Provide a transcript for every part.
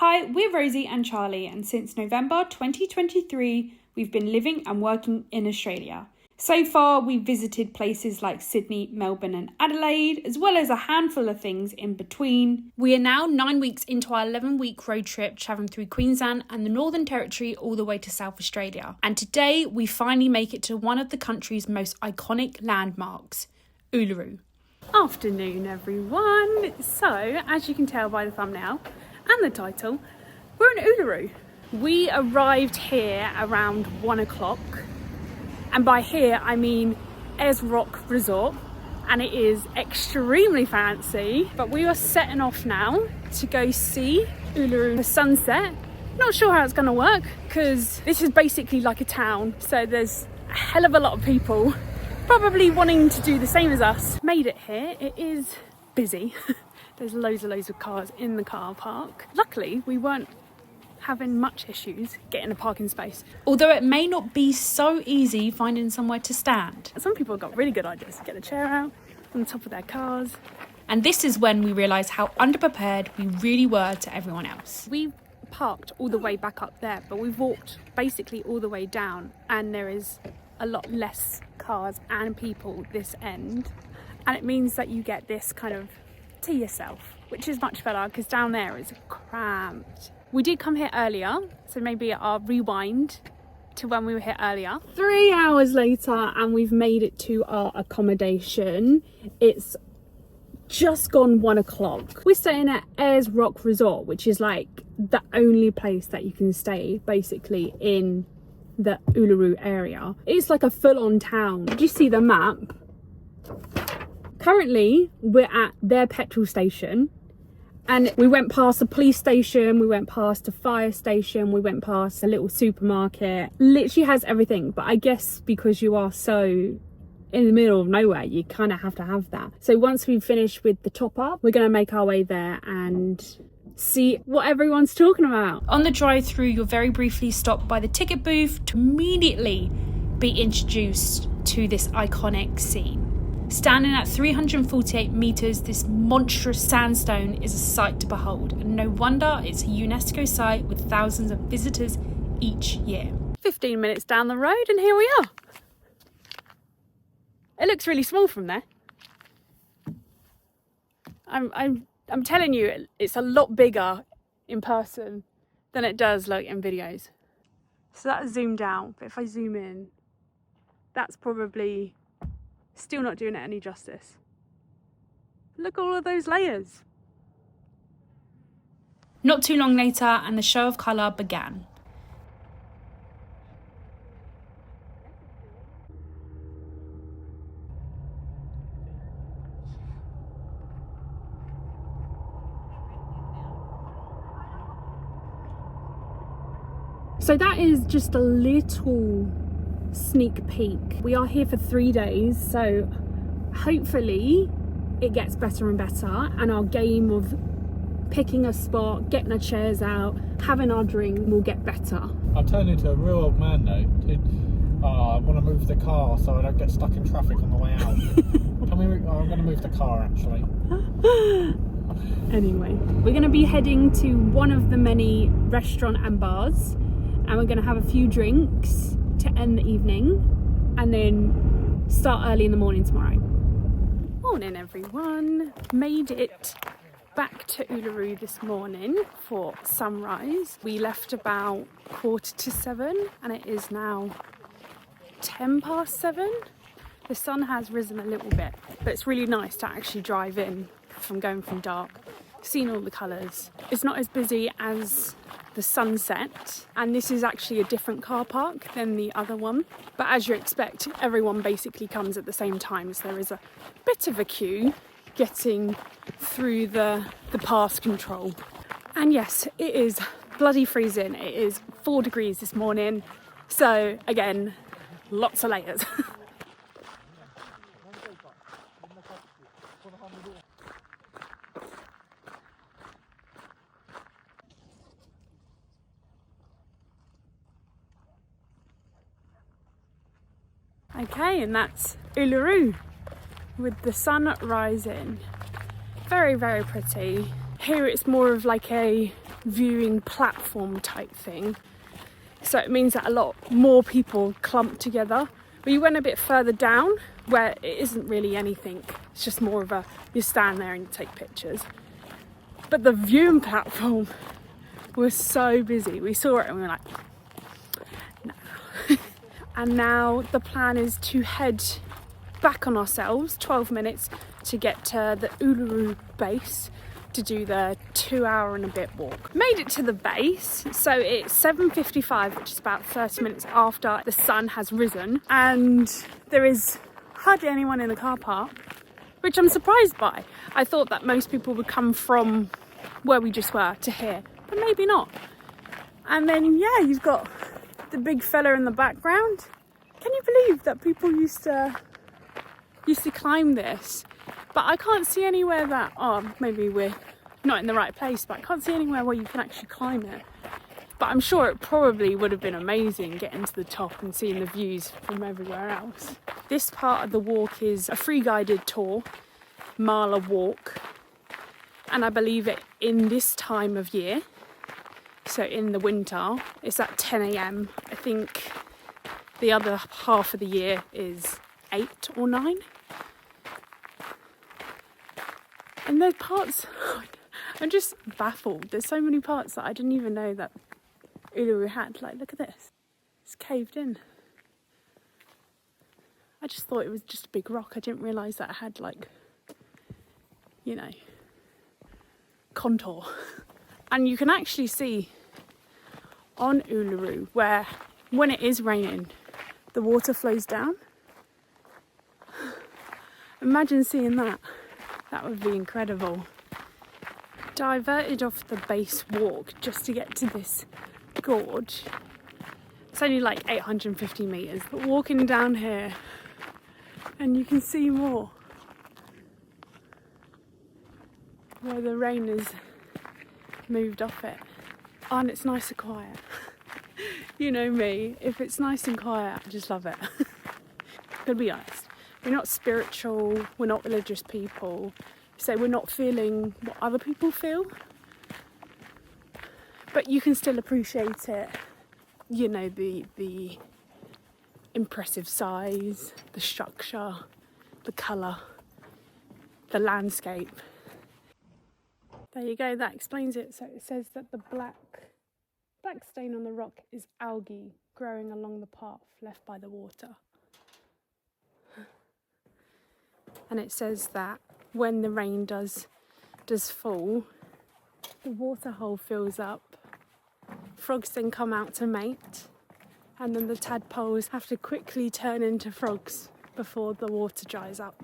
Hi, we're Rosie and Charlie, and since November 2023, we've been living and working in Australia. So far, we've visited places like Sydney, Melbourne and Adelaide, as well as a handful of things in between. We are now 9 weeks into our 11-week road trip, travelling through Queensland and the Northern Territory all the way to South Australia. And today, we finally make it to one of the country's most iconic landmarks, Uluru. Afternoon, everyone. So, as you can tell by the thumbnail and the title, we're in Uluru. We arrived here around 1 o'clock. And by here, I mean Ayers Rock Resort, and it is extremely fancy. But we are setting off now to go see Uluru, the sunset. Not sure how it's gonna work, because this is basically like a town. So there's a hell of a lot of people probably wanting to do the same as us. Made it here, it is busy. There's loads of cars in the car park. Luckily, we weren't having much issues getting a parking space. Although it may not be so easy finding somewhere to stand. Some people have got really good ideas. Get a chair out on the top of their cars. And this is when we realised how underprepared we really were to everyone else. We parked all the way back up there, but we've walked basically all the way down, and there is a lot less cars and people this end. And it means that you get this kind of to yourself, which is much better, because down there is cramped. We did come here earlier, so maybe I'll rewind to when we were here earlier. 3 hours later, and we've made it to our accommodation. It's just gone 1 o'clock. We're staying at Ayers Rock Resort, which is like the only place that you can stay basically in the Uluru area. It's like a full-on town. Did you see the map? Currently, we're at their petrol station. And we went past a police station, we went past a fire station, we went past a little supermarket. Literally has everything, but I guess because you are so in the middle of nowhere, you kind of have to have that. So once we've finished with the top up, we're going to make our way there and see what everyone's talking about. On the drive through, you're very briefly stopped by the ticket booth to immediately be introduced to this iconic scene. Standing at 348 metres, this monstrous sandstone is a sight to behold, and no wonder it's a UNESCO site with thousands of visitors each year. 15 minutes down the road and here we are. It looks really small from there. I'm telling you, it's a lot bigger in person than it does like in videos. So that's zoomed out, but if I zoom in, that's probably still not doing it any justice. Look at all of those layers. Not too long later, and the show of colour began. So that is just a little sneak peek. We are here for 3 days, so hopefully it gets better and better, and our game of picking a spot, getting our chairs out, having our drink will get better. I've turned into a real old man though. I want to move the car so I don't get stuck in traffic on the way out. I'm going to move the car actually. Anyway, we're going to be heading to one of the many restaurants and bars, and we're going to have a few drinks to end the evening, and then start early in the morning tomorrow. Morning everyone. Made it back to Uluru this morning for sunrise. We left about 7:15 and it is now 7:10. The sun has risen a little bit, but it's really nice to actually drive in from going from dark, seeing all the colours. It's not as busy as the sunset, and this is actually a different car park than the other one, but as you expect, everyone basically comes at the same time, so there is a bit of a queue getting through the pass control. And yes, it is bloody freezing. It is 4 degrees this morning, so again, lots of layers. Okay, and that's Uluru with the sun rising. Very, very pretty. Here it's more of like a viewing platform type thing. So it means that a lot more people clump together. We went a bit further down where it isn't really anything. It's just more of a, you stand there and you take pictures. But the viewing platform was so busy. We saw it and we were like, no. And now the plan is to head back on ourselves, 12 minutes, to get to the Uluru base to do the 2 hour and a bit walk. Made it to the base, so it's 7:55, which is about 30 minutes after the sun has risen, and there is hardly anyone in the car park, which I'm surprised by. I thought that most people would come from where we just were to here, but maybe not. And then yeah, you've got the big fella in the background. Can you believe that people used to climb this? But I can't see anywhere that, oh, maybe we're not in the right place, but I can't see anywhere where you can actually climb it. But I'm sure it probably would have been amazing getting to the top and seeing the views from everywhere else. This part of the walk is a free guided tour, Mala walk. And I believe it in this time of year, so in the winter, it's at 10 a.m. I think the other half of the year is 8 or 9. And there's parts, I'm just baffled. There's so many parts that I didn't even know that Uluru had. Like, look at this. It's caved in. I just thought it was just a big rock. I didn't realise that it had, like, you know, contour. And you can actually see on Uluru where, when it is raining, the water flows down. Imagine seeing that. That would be incredible. Diverted off the base walk just to get to this gorge. It's only like 850 metres, but walking down here and you can see more where the rain has moved off it. Oh, and it's nice and quiet. You know me, if it's nice and quiet, I just love it. To be honest, we're not spiritual, we're not religious people, so we're not feeling what other people feel. But you can still appreciate it, you know, the impressive size, the structure, the colour, the landscape. There you go, that explains it. So it says that the black stain on the rock is algae growing along the path left by the water. And it says that when the rain does fall, the water hole fills up, frogs then come out to mate, and then the tadpoles have to quickly turn into frogs before the water dries up.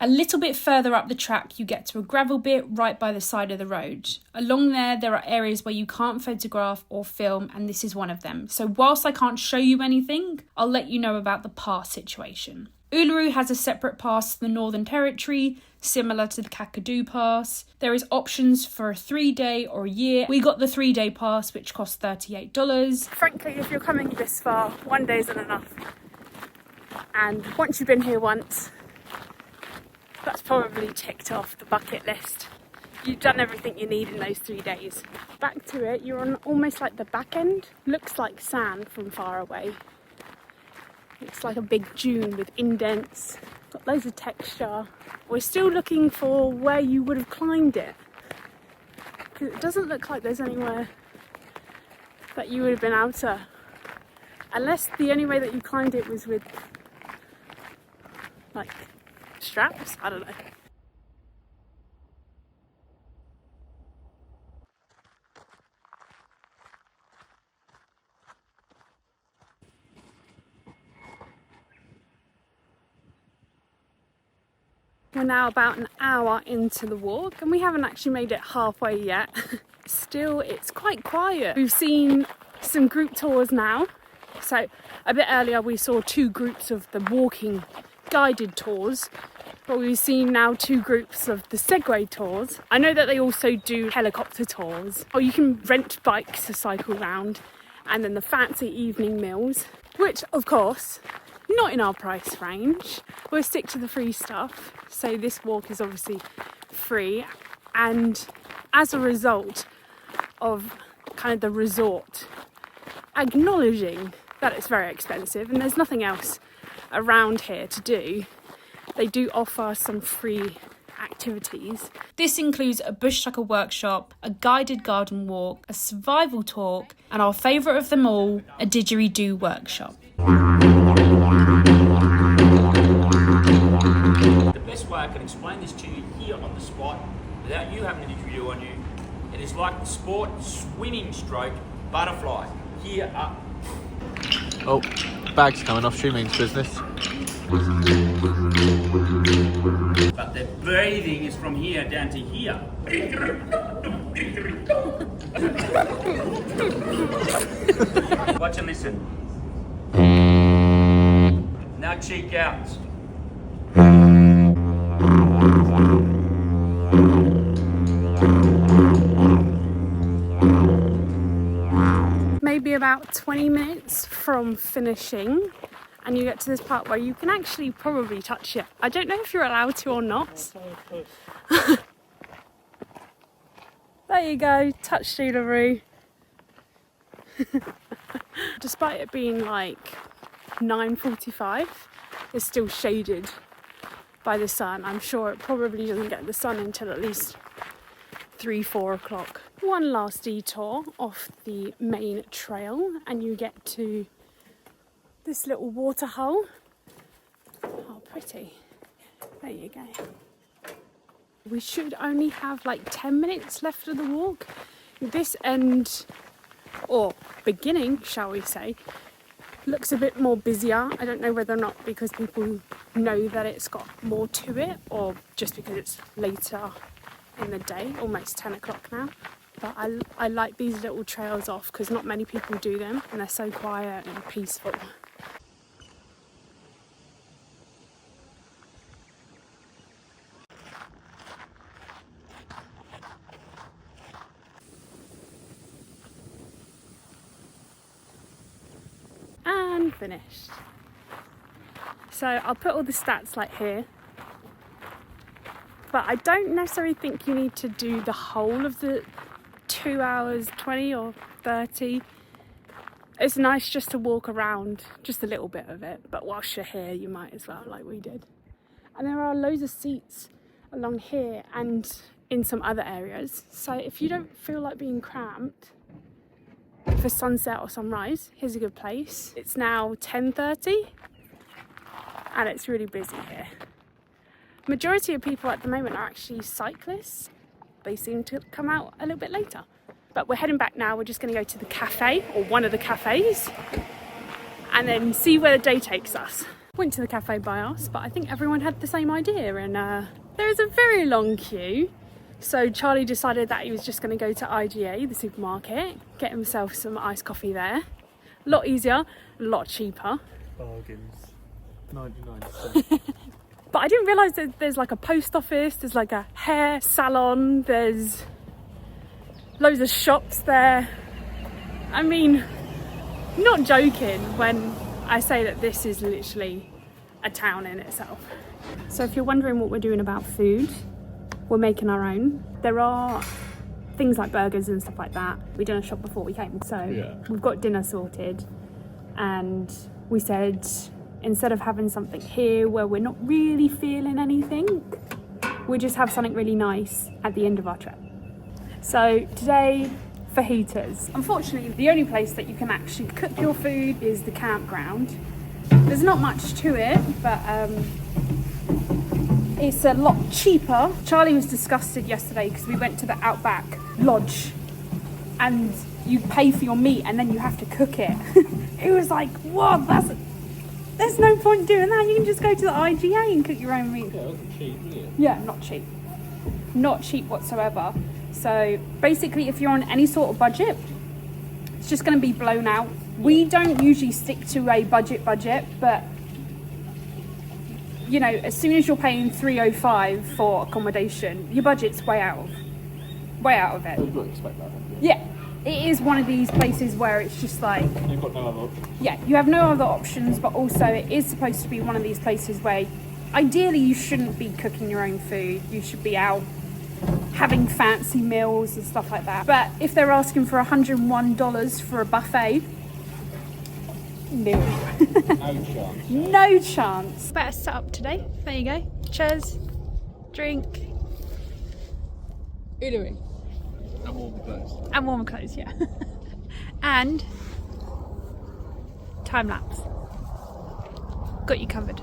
A little bit further up the track, you get to a gravel bit right by the side of the road. Along there are areas where you can't photograph or film, and this is one of them. So whilst I can't show you anything, I'll let you know about the pass situation. Uluru has a separate pass to the Northern Territory, similar to the Kakadu Pass. There is options for a 3-day or a year. We got the 3-day pass, which costs $38. Frankly, if you're coming this far, 1 day isn't enough. And once you've been here once, that's probably ticked off the bucket list. You've done everything you need in those 3 days. Back to it, you're on almost like the back end. Looks like sand from far away. It's like a big dune with indents. Got loads of texture. We're still looking for where you would have climbed it. Because it doesn't look like there's anywhere that you would have been able to. Unless the only way that you climbed it was with, like, straps? I don't know. We're now about an hour into the walk and we haven't actually made it halfway yet. Still, it's quite quiet. We've seen some group tours now. So a bit earlier we saw 2 groups of the walking guided tours, But we've seen now 2 groups of the Segway tours. I know that they also do helicopter tours, or you can rent bikes to cycle round, and then the fancy evening meals, which of course, not in our price range. We'll stick to the free stuff. So this walk is obviously free, and as a result of kind of the resort acknowledging that it's very expensive and there's nothing else around here to do, they do offer some free activities. This includes a bushtucker workshop, a guided garden walk, a survival talk, and our favourite of them all, a didgeridoo workshop. The best way I can explain this to you here on the spot, without you having a didgeridoo on you, it is like the sport swimming stroke butterfly. Here up. Oh, bag's coming off, she means business. But the breathing is from here down to here. Watch and listen. Now cheek out. Maybe about 20 minutes from finishing, and you get to this part where you can actually probably touch it. I don't know if you're allowed to or not. There you go, touch Uluru. Despite it being like 9:45, it's still shaded by the sun. I'm sure it probably doesn't get the sun until at least 3-4 o'clock. One last detour off the main trail and you get to this little water hole. Oh, pretty. There you go. We should only have like 10 minutes left of the walk. This end, or beginning, shall we say, looks a bit more busier. I don't know whether or not because people know that it's got more to it, or just because it's later in the day, almost 10 o'clock now. But I like these little trails off because not many people do them and they're so quiet and peaceful. And finished. So I'll put all the stats like here. But I don't necessarily think you need to do the whole of the 2 hours 20 or 30. It's nice just to walk around just a little bit of it, but whilst you're here you might as well, like we did. And there are loads of seats along here and in some other areas, so if you don't feel like being cramped for sunset or sunrise, here's a good place. It's now 10:30 and it's really busy here. Majority of people at the moment are actually cyclists. They seem to come out a little bit later. But we're heading back now. We're just going to go to the cafe, or one of the cafes, and then see where the day takes us. Went to the cafe by us, but I think everyone had the same idea, and there was a very long queue. So Charlie decided that he was just going to go to IGA, the supermarket, get himself some iced coffee there. A lot easier, a lot cheaper. Bargains. 99%. But I didn't realise that there's like a post office, there's like a hair salon, there's loads of shops there. I mean, not joking when I say that this is literally a town in itself. So if you're wondering what we're doing about food, we're making our own. There are things like burgers and stuff like that. We done a shop before we came, so yeah. We've got dinner sorted, and we said, instead of having something here where we're not really feeling anything, we just have something really nice at the end of our trip. So today, fajitas. Unfortunately, the only place that you can actually cook your food is the campground. There's not much to it, but it's a lot cheaper. Charlie was disgusted yesterday because we went to the Outback Lodge and you pay for your meat and then you have to cook it. It was like, what? There's no point doing that. You can just go to the IGA and cook your own meat. Yeah, it wasn't cheap, was it? Yeah, not cheap. Not cheap whatsoever. So basically, if you're on any sort of budget, it's just going to be blown out. We don't usually stick to a budget, but you know, as soon as you're paying $305 for accommodation, your budget's way out of it. You've got to expect that. Yeah, it is one of these places where it's just like, You've got no other option. yeah, you have no other options, but also it is supposed to be one of these places where ideally you shouldn't be cooking your own food. You should be out having fancy meals and stuff like that. But if they're asking for $101 for a buffet, no. No chance. No chance. Better set up today. There you go. Chairs, drink. Uluru. And warm clothes. And warmer clothes, yeah. And time lapse. Got you covered.